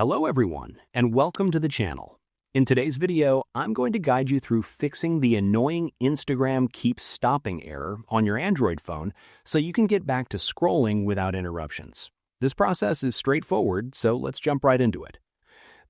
Hello everyone, and welcome to the channel. In today's video, I'm going to guide you through fixing the annoying Instagram keeps stopping error on your Android phone so you can get back to scrolling without interruptions. This process is straightforward, so let's jump right into it.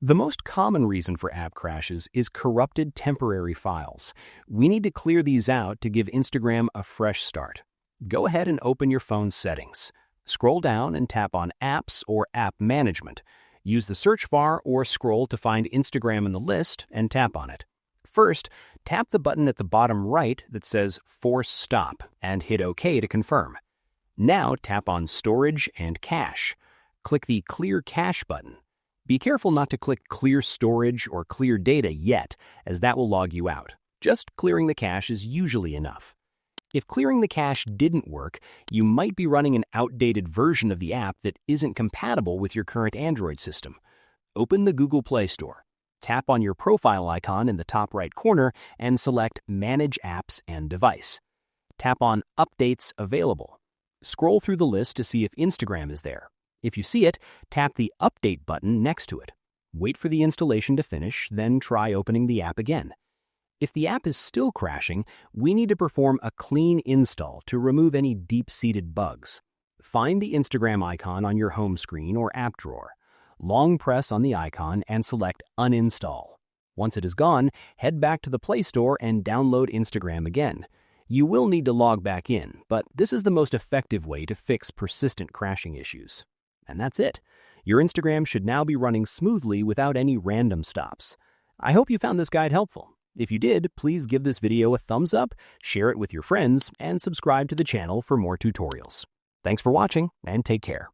The most common reason for app crashes is corrupted temporary files. We need to clear these out to give Instagram a fresh start. Go ahead and open your phone's settings. Scroll down and tap on Apps or App Management. Use the search bar or scroll to find Instagram in the list and tap on it. First, tap the button at the bottom right that says Force Stop and hit OK to confirm. Now tap on Storage and Cache. Click the Clear Cache button. Be careful not to click Clear Storage or Clear Data yet, as that will log you out. Just clearing the cache is usually enough. If clearing the cache didn't work, you might be running an outdated version of the app that isn't compatible with your current Android system. Open the Google Play Store. Tap on your profile icon in the top right corner and select Manage Apps and Device. Tap on Updates Available. Scroll through the list to see if Instagram is there. If you see it, tap the Update button next to it. Wait for the installation to finish, then try opening the app again. If the app is still crashing, we need to perform a clean install to remove any deep-seated bugs. Find the Instagram icon on your home screen or app drawer. Long press on the icon and select Uninstall. Once it is gone, head back to the Play Store and download Instagram again. You will need to log back in, but this is the most effective way to fix persistent crashing issues. And that's it. Your Instagram should now be running smoothly without any random stops. I hope you found this guide helpful. If you did, please give this video a thumbs up, share it with your friends, and subscribe to the channel for more tutorials. Thanks for watching, and take care.